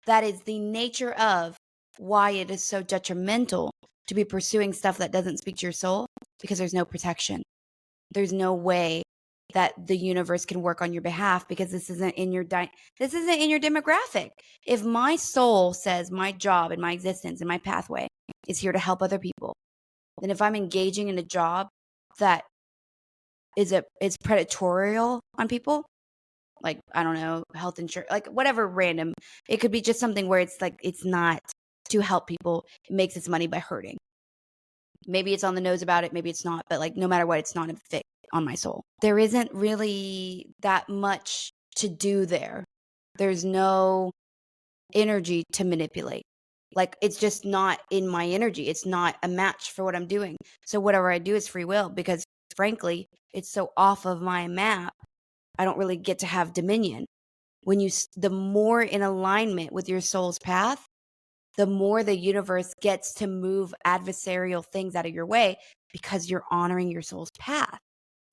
That is the nature of why it is so detrimental to be pursuing stuff that doesn't speak to your soul, because there's no protection. There's no way that the universe can work on your behalf, because this isn't in your demographic. If my soul says my job and my existence and my pathway is here to help other people, then if I'm engaging in a job that is predatorial on people, like, I don't know, health insurance, like whatever random, it could be just something where it's like, it's not to help people, it makes its money by hurting. Maybe it's on the nose about it, maybe it's not, but like, no matter what, it's not a fit on my soul. There isn't really that much to do there. There's no energy to manipulate. Like, it's just not in my energy. It's not a match for what I'm doing. So whatever I do is free will, because frankly, it's so off of my map. I don't really get to have dominion. The more in alignment with your soul's path, the more the universe gets to move adversarial things out of your way, because you're honoring your soul's path.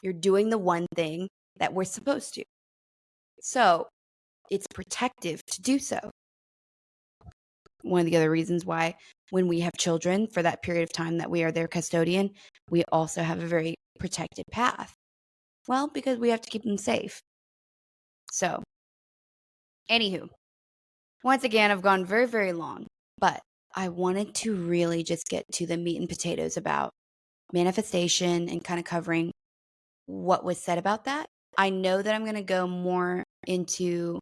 You're doing the one thing that we're supposed to. So it's protective to do so. One of the other reasons why when we have children for that period of time that we are their custodian, we also have a very protected path. Well, because we have to keep them safe. So, anywho, once again, I've gone very, very long, but I wanted to really just get to the meat and potatoes about manifestation and kind of covering what was said about that. I know that I'm going to go more into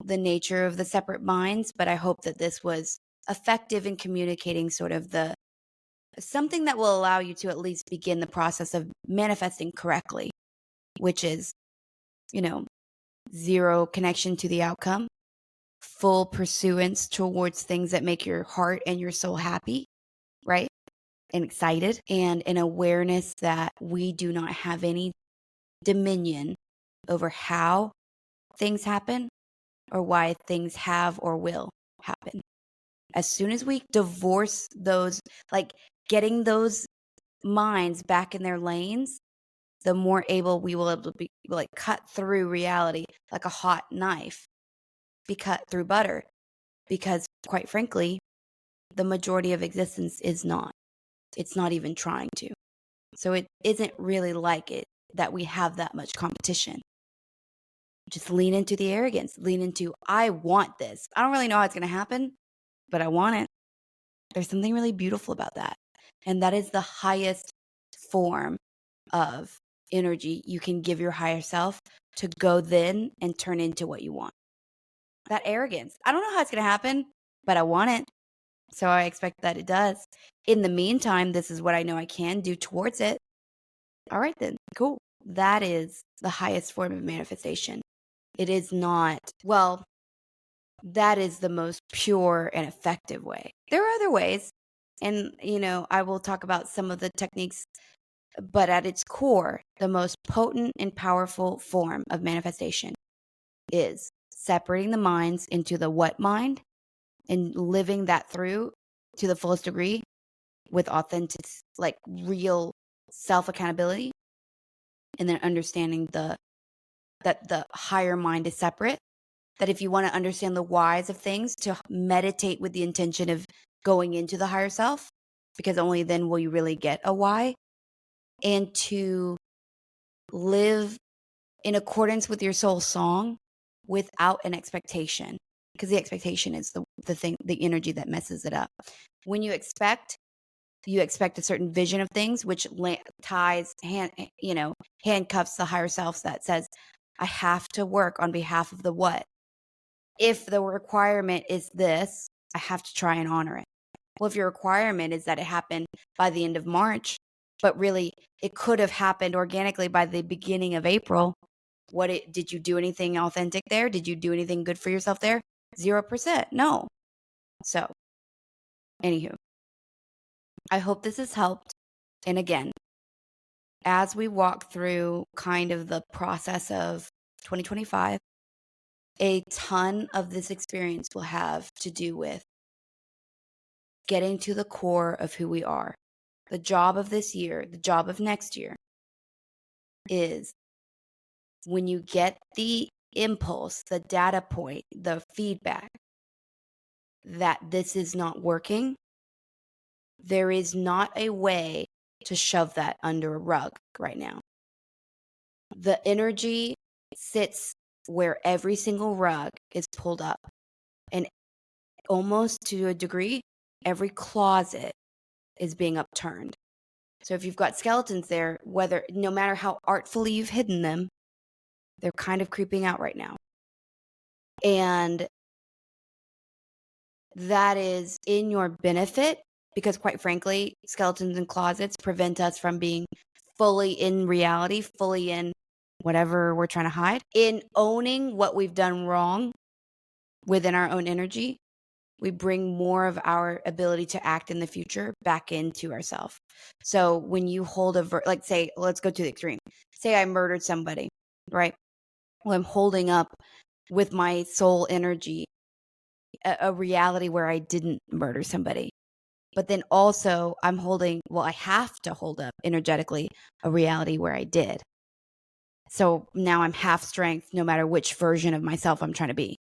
the nature of the separate minds, but I hope that this was effective in communicating sort of something that will allow you to at least begin the process of manifesting correctly, which is, zero connection to the outcome, full pursuance towards things that make your heart and your soul happy, right? And excited, and an awareness that we do not have any dominion over how things happen or why things have or will happen. As soon as we divorce those, like getting those minds back in their lanes, the more able we will be, like, cut through reality like a hot knife, be cut through butter. Because quite frankly, the majority of existence is not. It's not even trying to. So it isn't really like it that we have that much competition. Just lean into the arrogance, lean into, I want this. I don't really know how it's going to happen, but I want it. There's something really beautiful about that. And that is the highest form of energy you can give your higher self to go then and turn into what you want. That arrogance. I don't know how it's going to happen, but I want it. So I expect that it does. In the meantime, this is what I know I can do towards it. All right, then. Cool. That is the highest form of manifestation. It is not, well, that is the most pure and effective way. There are other ways. And, I will talk about some of the techniques, but at its core, the most potent and powerful form of manifestation is separating the minds into the what mind and living that through to the fullest degree with authentic, like real self accountability, and then understanding that the higher mind is separate. That if you want to understand the whys of things, to meditate with the intention of going into the higher self, because only then will you really get a why, and to live in accordance with your soul song without an expectation, because the expectation is the thing, the energy that messes it up. When you expect a certain vision of things, which handcuffs the higher self that says, I have to work on behalf of the what. If the requirement is this, I have to try and honor it. Well, if your requirement is that it happened by the end of March, but really it could have happened organically by the beginning of April, did you do anything authentic there? Did you do anything good for yourself there? 0%. No. So, anywho, I hope this has helped. And again, as we walk through kind of the process of 2025, a ton of this experience will have to do with getting to the core of who we are. The job of this year, the job of next year, is when you get the impulse, the data point, the feedback that this is not working, there is not a way to shove that under a rug right now. The energy sits where every single rug is pulled up, and almost to a degree, every closet is being upturned. So if you've got skeletons there, no matter how artfully you've hidden them, they're kind of creeping out right now. And that is in your benefit, because quite frankly, skeletons in closets prevent us from being fully in reality, fully in whatever we're trying to hide. In owning what we've done wrong within our own energy, we bring more of our ability to act in the future back into ourselves. So when you hold like say, let's go to the extreme. Say I murdered somebody, right? Well, I'm holding up with my soul energy a reality where I didn't murder somebody. But then also I have to hold up energetically a reality where I did. So now I'm half strength no matter which version of myself I'm trying to be.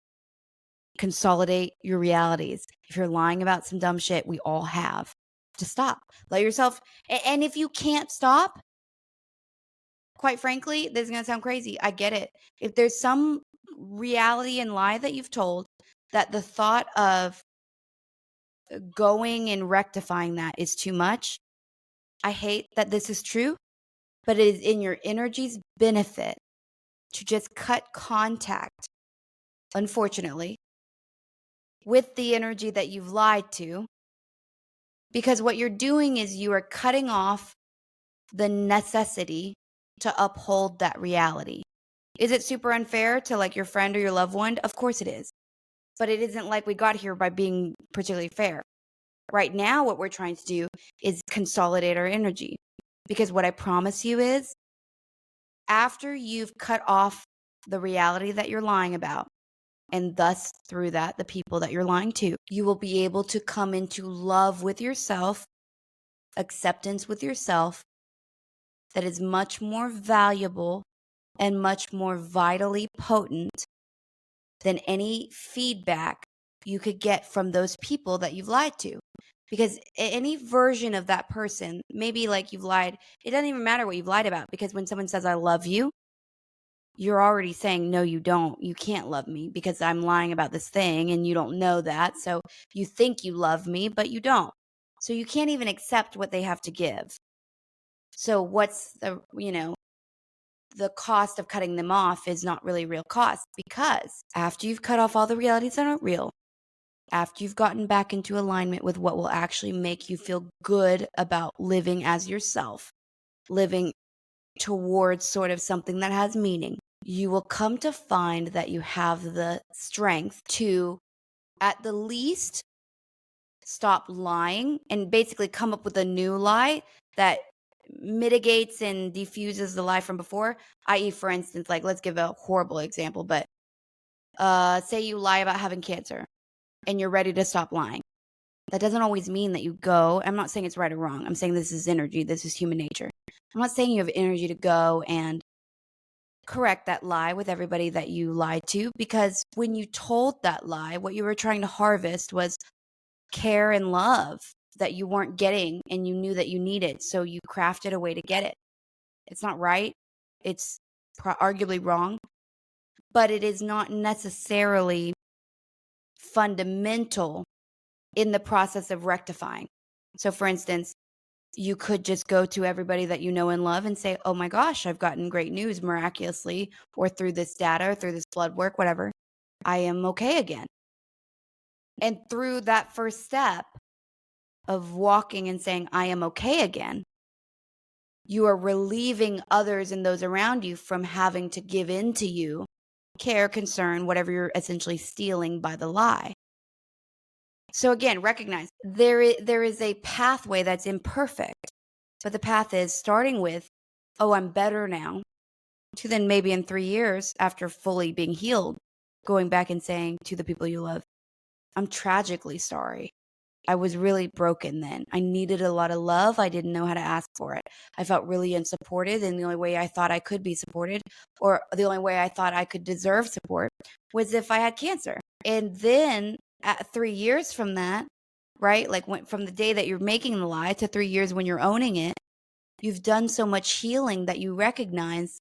Consolidate your realities. If you're lying about some dumb shit, we all have. Just stop. Let yourself, and if you can't stop, quite frankly, this is going to sound crazy. I get it. If there's some reality and lie that you've told, that the thought of going and rectifying that is too much, I hate that this is true, but it is in your energy's benefit to just cut contact, unfortunately, with the energy that you've lied to, because what you're doing is you are cutting off the necessity to uphold that reality. Is it super unfair to like your friend or your loved one? Of course it is. But it isn't like we got here by being particularly fair. Right now, what we're trying to do is consolidate our energy. Because what I promise you is, after you've cut off the reality that you're lying about, and thus through that, the people that you're lying to, you will be able to come into love with yourself, acceptance with yourself, that is much more valuable and much more vitally potent than any feedback you could get from those people that you've lied to. Because any version of that person, maybe like you've lied, it doesn't even matter what you've lied about, because when someone says, I love you, you're already saying, no, you don't. You can't love me because I'm lying about this thing and you don't know that. So you think you love me, but you don't. So you can't even accept what they have to give. So what's the cost of cutting them off is not really real cost, because after you've cut off all the realities that aren't real, after you've gotten back into alignment with what will actually make you feel good about living as yourself, living towards sort of something that has meaning, you will come to find that you have the strength to, at the least, stop lying and basically come up with a new lie that mitigates and diffuses the lie from before. I.e., for instance, like, let's give a horrible example, but say you lie about having cancer and you're ready to stop lying. That doesn't always mean that you go. I'm not saying it's right or wrong. I'm saying this is energy. This is human nature. I'm not saying you have energy to go and correct that lie with everybody that you lied to, because when you told that lie, what you were trying to harvest was care and love that you weren't getting and you knew that you needed. So you crafted a way to get it. It's not right. It's arguably wrong, but it is not necessarily fundamental in the process of rectifying. So for instance, you could just go to everybody that you know and love and say, oh my gosh, I've gotten great news miraculously, or through this data, or through this blood work, whatever. I am okay again. And through that first step of walking and saying, I am okay again, you are relieving others and those around you from having to give in to you, care, concern, whatever you're essentially stealing by the lie. So again, recognize there is a pathway that's imperfect, but the path is starting with, oh, I'm better now, to then maybe in 3 years after fully being healed, going back and saying to the people you love, I'm tragically sorry. I was really broken then. I needed a lot of love. I didn't know how to ask for it. I felt really unsupported, and the only way I thought I could be supported, or the only way I thought I could deserve support, was if I had cancer. And then at 3 years from that, right, like from the day that you're making the lie to 3 years when you're owning it, you've done so much healing that you recognize,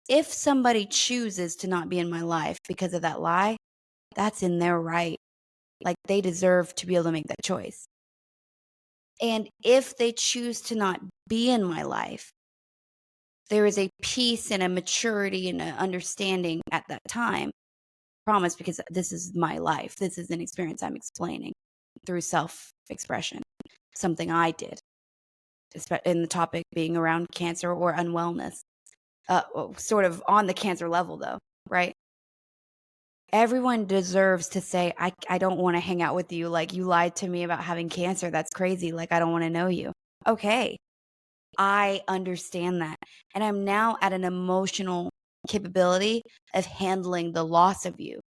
if somebody chooses to not be in my life because of that lie, that's in their right. Like, they deserve to be able to make that choice. And if they choose to not be in my life, there is a peace and a maturity and an understanding at that time. I promise, because this is my life. This is an experience I'm explaining through self-expression, something I did, in the topic being around cancer or unwellness, sort of on the cancer level though, right? Everyone deserves to say, I don't want to hang out with you. Like, you lied to me about having cancer. That's crazy. Like, I don't want to know you. Okay. I understand that. And I'm now at an emotional capability of handling the loss of you.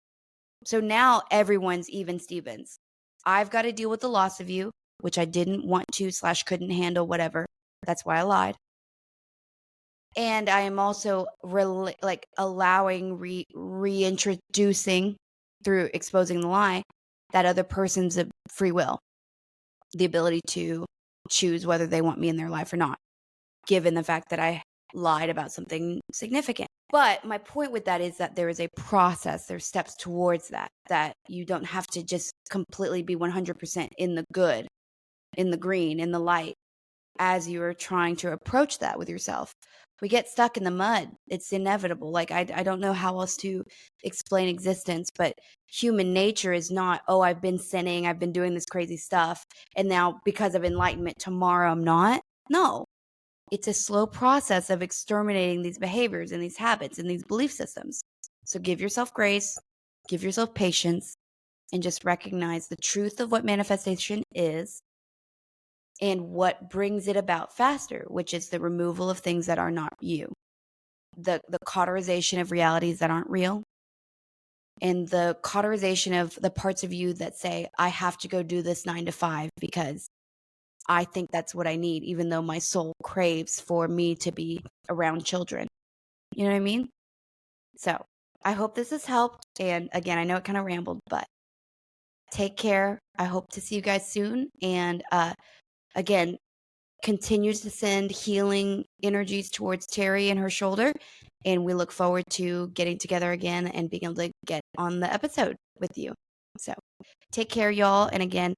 So now everyone's even Stevens. I've got to deal with the loss of you, which I didn't want to / couldn't handle, whatever. That's why I lied. And I am also allowing, reintroducing, through exposing the lie, that other person's free will, the ability to choose whether they want me in their life or not, given the fact that I lied about something significant. But my point with that is that there is a process, there's steps towards that you don't have to just completely be 100% in the good, in the green, in the light, as you are trying to approach that with yourself. We get stuck in the mud. It's inevitable. Like, I don't know how else to explain existence, but human nature is not, oh, I've been sinning, I've been doing this crazy stuff, and now because of enlightenment, tomorrow I'm not. No. It's a slow process of exterminating these behaviors and these habits and these belief systems. So give yourself grace, give yourself patience, and just recognize the truth of what manifestation is and what brings it about faster, which is the removal of things that are not you, the cauterization of realities that aren't real, and the cauterization of the parts of you that say, I have to go do this 9 to 5 because I think that's what I need, even though my soul craves for me to be around children. You know what I mean? So I hope this has helped. And again, I know it kind of rambled, but take care. I hope to see you guys soon. And again, continue to send healing energies towards Terri and her shoulder. And we look forward to getting together again and being able to get on the episode with you. So take care, y'all. And again,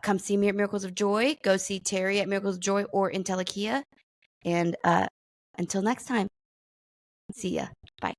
come see me at Miracles of Joy. Go see Terri at Miracles of Joy or in Telekia. And until next time, see ya. Bye.